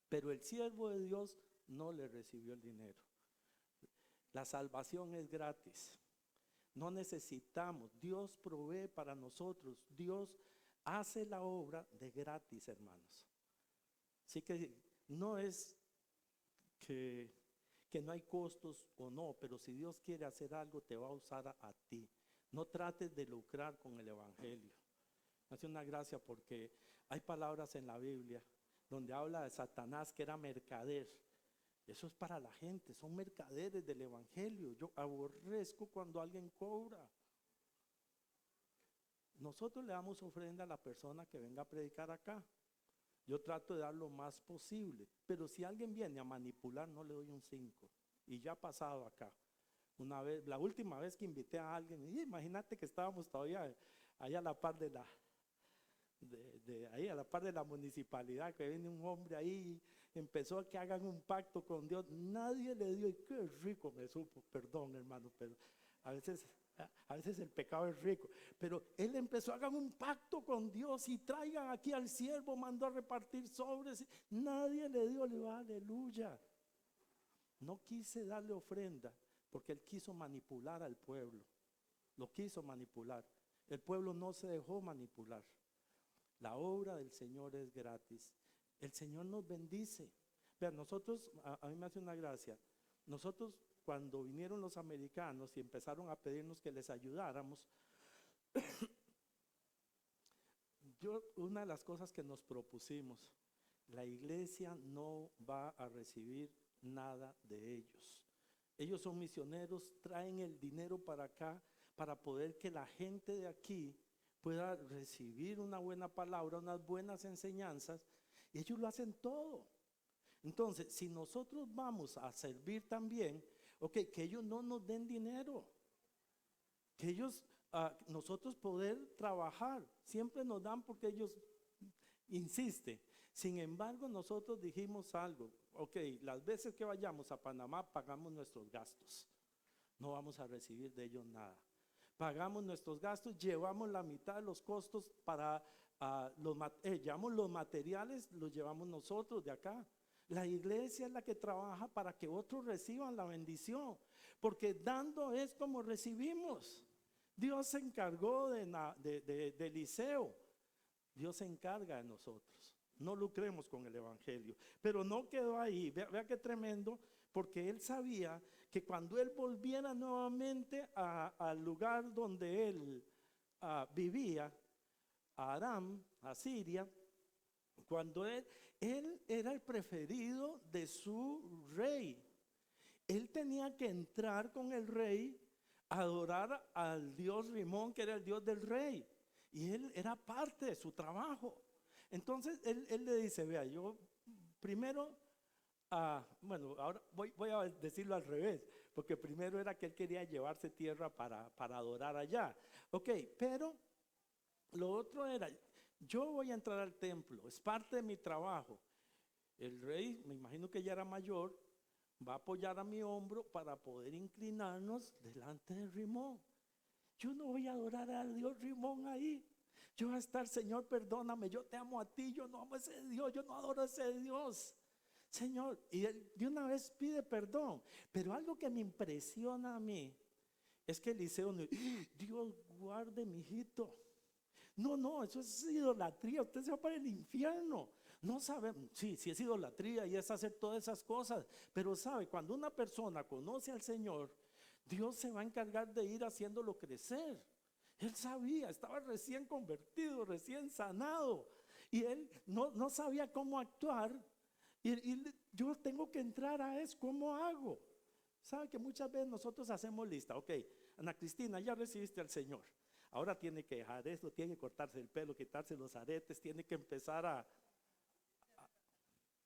Pero el siervo de Dios no le recibió el dinero. La salvación es gratis. No necesitamos. Dios provee para nosotros. Dios hace la obra de gratis, hermanos. Así que no es que no hay costos o no, pero si Dios quiere hacer algo, te va a usar a ti. No trates de lucrar con el evangelio. Hace una gracia porque hay palabras en la Biblia donde habla de Satanás, que era mercader. Eso es para la gente, son mercaderes del evangelio. Yo aborrezco cuando alguien cobra. Nosotros le damos ofrenda a la persona que venga a predicar acá. Yo trato de dar lo más posible, pero si alguien viene a manipular, no le doy un 5. Y ya ha pasado acá. Una vez, la última vez que invité a alguien, imagínate que estábamos todavía ahí a la par ahí a la par de la municipalidad, que viene un hombre ahí, empezó a que hagan un pacto con Dios. Nadie le dio, y qué rico me supo, perdón hermano, pero a veces el pecado es rico. Pero él empezó, hagan un pacto con Dios y traigan aquí al siervo, mandó a repartir sobres. Nadie le dio, le dijo, aleluya. No quise darle ofrenda porque él quiso manipular al pueblo. Lo quiso manipular. El pueblo no se dejó manipular. La obra del Señor es gratis. El Señor nos bendice. Vean, nosotros, a mí me hace una gracia. Nosotros, cuando vinieron los americanos y empezaron a pedirnos que les ayudáramos, una de las cosas que nos propusimos, la iglesia no va a recibir nada de ellos. Ellos son misioneros, traen el dinero para acá para poder que la gente de aquí pueda recibir una buena palabra, unas buenas enseñanzas, y ellos lo hacen todo. Entonces, si nosotros vamos a servir también, ok, que ellos no nos den dinero. que ellos, nosotros poder trabajar, siempre nos dan porque ellos insisten. Sin embargo, nosotros dijimos algo, ok, las veces que vayamos a Panamá pagamos nuestros gastos, no vamos a recibir de ellos nada. Pagamos nuestros gastos, llevamos la mitad de los costos para llevamos los materiales, los llevamos nosotros de acá. La iglesia es la que trabaja para que otros reciban la bendición, porque dando es como recibimos. Dios se encargó de Eliseo, Dios se encarga de nosotros. No lucremos con el evangelio, pero no quedó ahí. Vea qué tremendo, porque él sabía que cuando él volviera nuevamente al lugar donde él vivía, a Aram, a Siria, cuando él era el preferido de su rey, él tenía que entrar con el rey a adorar al dios Rimón, que era el dios del rey, y él era parte de su trabajo. Entonces él le dice, vea, yo primero, bueno, ahora voy a decirlo al revés, porque primero era que él quería llevarse tierra para adorar allá. Ok, pero lo otro era, yo voy a entrar al templo, es parte de mi trabajo. El rey, me imagino que ya era mayor, va a apoyar a mi hombro para poder inclinarnos delante de Rimón. Yo no voy a adorar al Dios Rimón ahí. Yo voy a estar, Señor, perdóname, yo te amo a ti, yo no amo a ese Dios, yo no adoro a ese Dios. Señor, y él de una vez pide perdón. Pero algo que me impresiona a mí es que Eliseo no, Dios guarde mi hijito. No, eso es idolatría, usted se va para el infierno. No sabe, sí es idolatría y es hacer todas esas cosas, pero sabe, cuando una persona conoce al Señor, Dios se va a encargar de ir haciéndolo crecer. Él sabía, estaba recién convertido, recién sanado, y él no sabía cómo actuar. Y yo tengo que entrar a eso, ¿cómo hago? Sabe que muchas veces nosotros hacemos lista, ok, Ana Cristina, ya recibiste al Señor. Ahora tiene que dejar esto, tiene que cortarse el pelo, quitarse los aretes, tiene que empezar a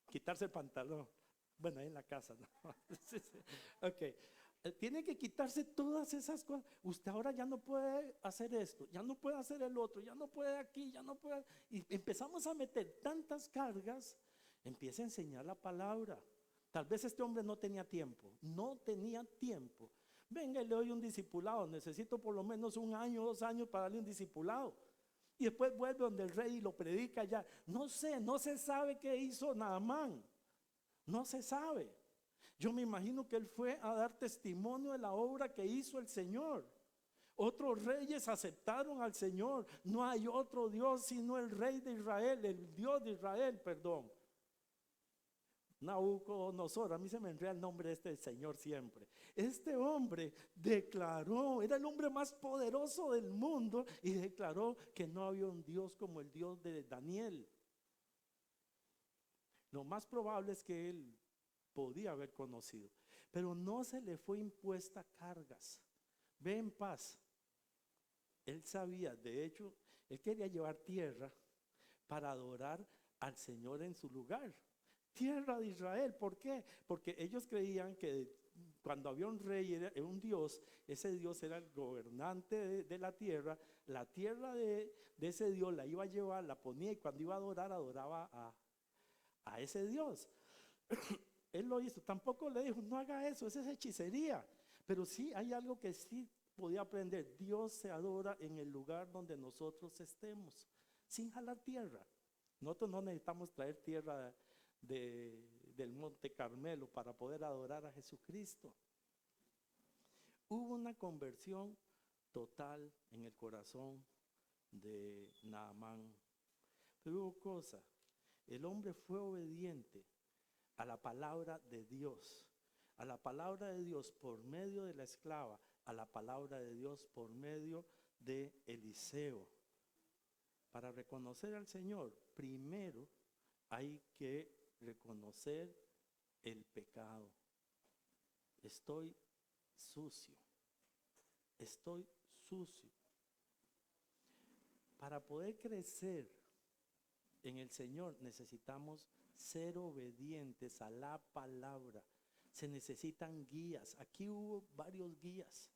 quitarse el pantalón. Bueno, ahí en la casa, ¿no? Sí, sí. Ok, tiene que quitarse todas esas cosas. Usted ahora ya no puede hacer esto, ya no puede hacer el otro, ya no puede aquí, ya no puede. Y empezamos a meter tantas cargas, empieza a enseñar la palabra. Tal vez este hombre no tenía tiempo, no tenía tiempo. Venga y le doy un discipulado, necesito por lo menos 1 año, 2 años para darle un discipulado. Y después vuelve donde el rey y lo predica ya. No se sabe qué hizo Naamán, no se sabe. Yo me imagino que él fue a dar testimonio de la obra que hizo el Señor. Otros reyes aceptaron al Señor. No hay otro Dios sino el rey de Israel, el Dios de Israel, perdón. Nabucodonosor, a mí se me enreda el nombre de este señor siempre. Este hombre declaró, era el hombre más poderoso del mundo y declaró que no había un Dios como el Dios de Daniel. Lo más probable es que él podía haber conocido, pero no se le fue impuesta cargas. Ve en paz. Él sabía, de hecho, él quería llevar tierra para adorar al Señor en su lugar. Tierra de Israel, ¿por qué? Porque ellos creían que cuando había un rey, era un Dios, ese Dios era el gobernante de la tierra de ese Dios la iba a llevar, la ponía y cuando iba a adorar, adoraba a ese Dios. Él lo hizo, tampoco le dijo, no haga eso, esa es hechicería, pero sí hay algo que sí podía aprender, Dios se adora en el lugar donde nosotros estemos, sin jalar tierra. Nosotros no necesitamos traer tierra del Monte Carmelo para poder adorar a Jesucristo. Hubo una conversión total en el corazón de Naamán, pero hubo cosa, el hombre fue obediente a la palabra de Dios, a la palabra de Dios por medio de la esclava, a la palabra de Dios por medio de Eliseo. Para reconocer al Señor, primero hay que reconocer el pecado. Estoy sucio. Estoy sucio. Para poder crecer en el Señor necesitamos ser obedientes a la palabra. Se necesitan guías. Aquí hubo varios guías.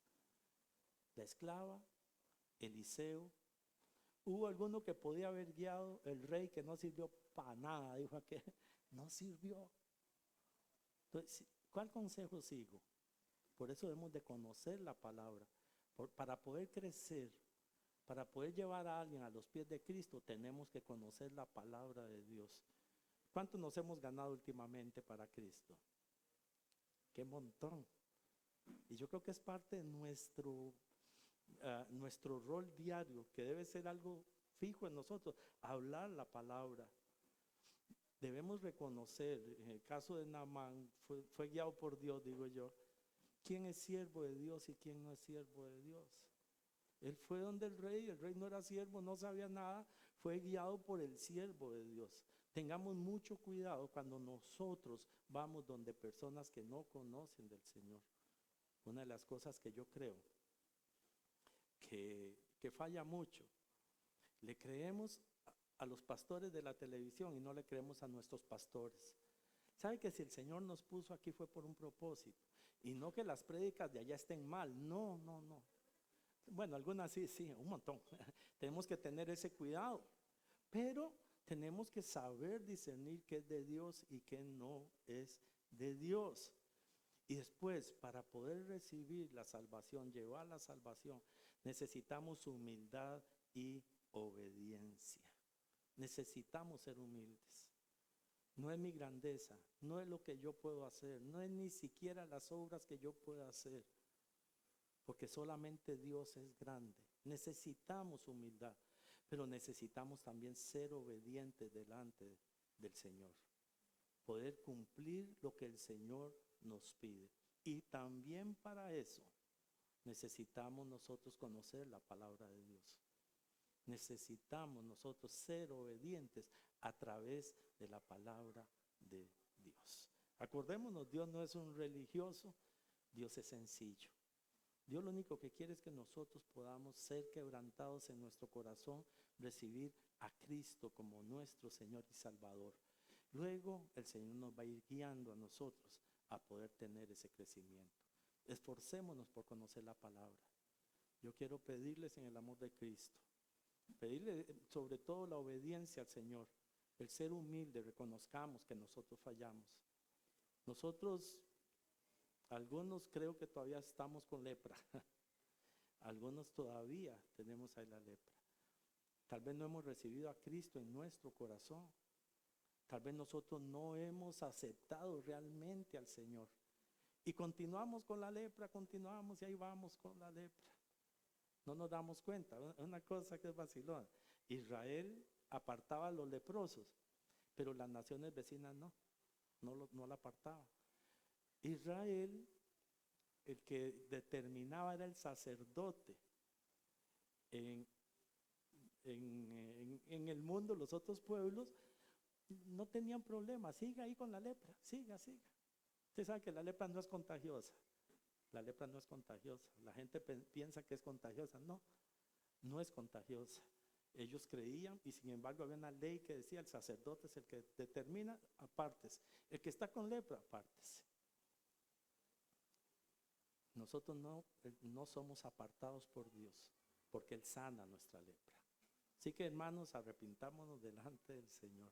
la esclava, Eliseo. Hubo alguno que podía haber guiado, el rey, que no sirvió para nada, dijo que no sirvió. Entonces, ¿cuál consejo sigo? Por eso debemos de conocer la palabra. Para poder crecer, para poder llevar a alguien a los pies de Cristo, tenemos que conocer la palabra de Dios. ¿Cuántos nos hemos ganado últimamente para Cristo? ¡Qué montón! Y yo creo que es parte de nuestro rol diario, que debe ser algo fijo en nosotros, hablar la palabra. Debemos reconocer, en el caso de Naamán, fue guiado por Dios, digo yo, quién es siervo de Dios y quién no es siervo de Dios. Él fue donde el rey no era siervo, no sabía nada, fue guiado por el siervo de Dios. Tengamos mucho cuidado cuando nosotros vamos donde personas que no conocen del Señor. Una de las cosas que yo creo que falla mucho, le creemos a los pastores de la televisión y no le creemos a nuestros pastores. ¿Sabe que si el Señor nos puso aquí fue por un propósito? Y no que las prédicas de allá estén mal, no. Bueno, algunas sí, un montón. Tenemos que tener ese cuidado, pero tenemos que saber discernir qué es de Dios y qué no es de Dios. Y después, para poder recibir la salvación, llevar la salvación, necesitamos humildad y obediencia. Necesitamos ser humildes. No es mi grandeza, no es lo que yo puedo hacer, no es ni siquiera las obras que yo pueda hacer, porque solamente Dios es grande. Necesitamos humildad, pero necesitamos también ser obedientes delante del Señor, poder cumplir lo que el Señor nos pide. Y también para eso necesitamos nosotros conocer la palabra de Dios. Necesitamos nosotros ser obedientes a través de la palabra de Dios. Acordémonos, Dios no es un religioso, Dios es sencillo. Dios lo único que quiere es que nosotros podamos ser quebrantados en nuestro corazón, recibir a Cristo como nuestro Señor y Salvador. Luego el Señor nos va a ir guiando a nosotros a poder tener ese crecimiento. Esforcémonos por conocer la palabra. Yo quiero pedirles en el amor de Cristo, pedirle sobre todo la obediencia al Señor, el ser humilde, reconozcamos que nosotros fallamos. Nosotros, algunos creo que todavía estamos con lepra, algunos todavía tenemos ahí la lepra. Tal vez no hemos recibido a Cristo en nuestro corazón. Tal vez nosotros no hemos aceptado realmente al Señor. Y continuamos con la lepra, continuamos y ahí vamos con la lepra. No nos damos cuenta. Una cosa que es vacilón. Israel apartaba a los leprosos, pero las naciones vecinas no la apartaba. Israel, el que determinaba era el sacerdote. En el mundo, los otros pueblos no tenían problema. Siga ahí con la lepra, siga. Usted sabe que la lepra no es contagiosa. La lepra no es contagiosa. La gente piensa que es contagiosa. No es contagiosa. Ellos creían y sin embargo había una ley que decía: el sacerdote es el que determina, apártese. El que está con lepra, apártese. Nosotros no somos apartados por Dios, porque Él sana nuestra lepra. Así que, hermanos, arrepintámonos delante del Señor.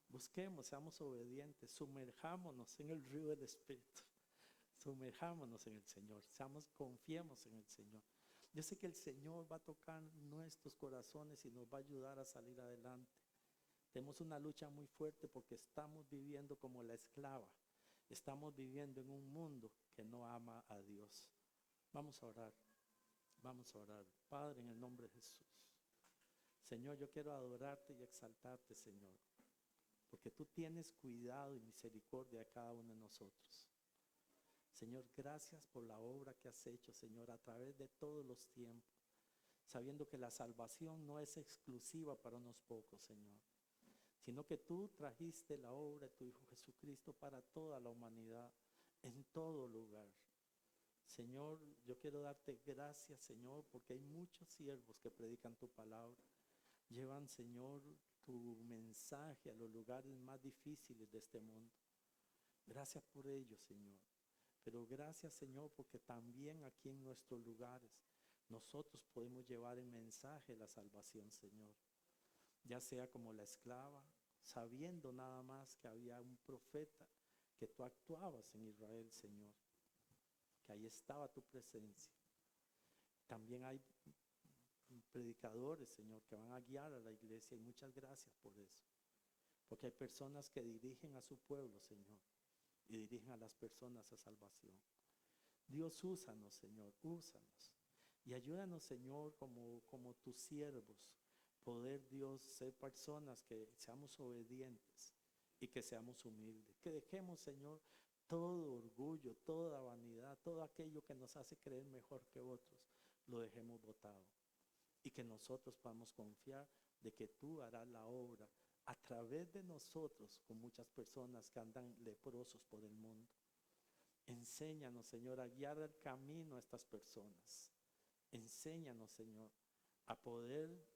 Busquemos, seamos obedientes, sumerjámonos en el río del Espíritu. Sumerjámonos en el Señor, confiemos en el Señor. Yo sé que el Señor va a tocar nuestros corazones y nos va a ayudar a salir adelante. Tenemos una lucha muy fuerte porque estamos viviendo como la esclava. Estamos viviendo en un mundo que no ama a Dios. Vamos a orar. Padre, en el nombre de Jesús. Señor, yo quiero adorarte y exaltarte, Señor, porque tú tienes cuidado y misericordia de cada uno de nosotros. Señor, gracias por la obra que has hecho, Señor, a través de todos los tiempos, sabiendo que la salvación no es exclusiva para unos pocos, Señor, sino que tú trajiste la obra de tu Hijo Jesucristo para toda la humanidad, en todo lugar. Señor, yo quiero darte gracias, Señor, porque hay muchos siervos que predican tu palabra. Llevan, Señor, tu mensaje a los lugares más difíciles de este mundo. Gracias por ello, Señor. Pero gracias, Señor, porque también aquí en nuestros lugares nosotros podemos llevar el mensaje de la salvación, Señor. Ya sea como la esclava, sabiendo nada más que había un profeta, que tú actuabas en Israel, Señor, que ahí estaba tu presencia. También hay predicadores, Señor, que van a guiar a la iglesia, y muchas gracias por eso. Porque hay personas que dirigen a su pueblo, Señor, y dirigen a las personas a salvación. Dios, úsanos, Señor, úsanos. Y ayúdanos, Señor, como tus siervos, poder, Dios, ser personas que seamos obedientes y que seamos humildes. Que dejemos, Señor, todo orgullo, toda vanidad, todo aquello que nos hace creer mejor que otros, lo dejemos botado. Y que nosotros podamos confiar de que tú harás la obra a través de nosotros con muchas personas que andan leprosos por el mundo. Enséñanos, Señor, a guiar el camino a estas personas. Enséñanos, Señor, a poder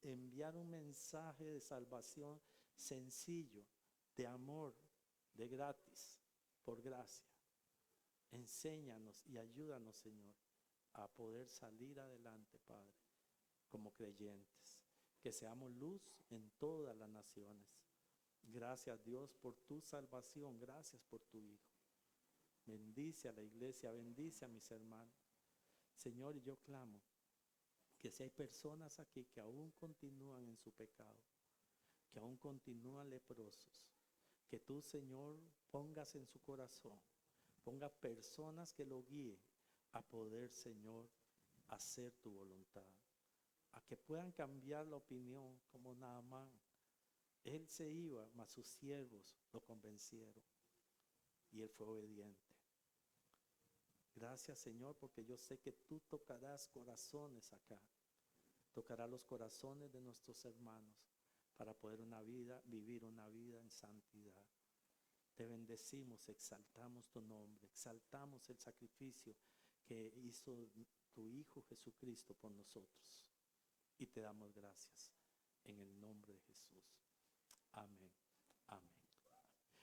enviar un mensaje de salvación sencillo, de amor, de gratis, por gracia. Enséñanos y ayúdanos, Señor, a poder salir adelante, Padre, como creyentes. Que seamos luz en todas las naciones. Gracias, Dios, por tu salvación. Gracias por tu Hijo. Bendice a la iglesia, bendice a mis hermanos. Señor, y yo clamo que si hay personas aquí que aún continúan en su pecado, que aún continúan leprosos, que tú, Señor, pongas en su corazón, ponga personas que lo guíen a poder, Señor, hacer tu voluntad, a que puedan cambiar la opinión como Naamán. Él se iba, mas sus siervos lo convencieron y él fue obediente. Gracias, Señor, porque yo sé que tú tocarás corazones acá. Tocarás los corazones de nuestros hermanos para poder vivir una vida en santidad. Te bendecimos, exaltamos tu nombre, exaltamos el sacrificio que hizo tu Hijo Jesucristo por nosotros. Y te damos gracias en el nombre de Jesús. Amén. Amén.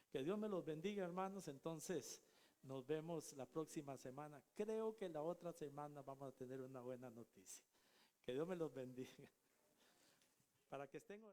Que Dios me los bendiga, hermanos. Entonces, nos vemos la próxima semana. Creo que la otra semana vamos a tener una buena noticia. Que Dios me los bendiga. Para que estén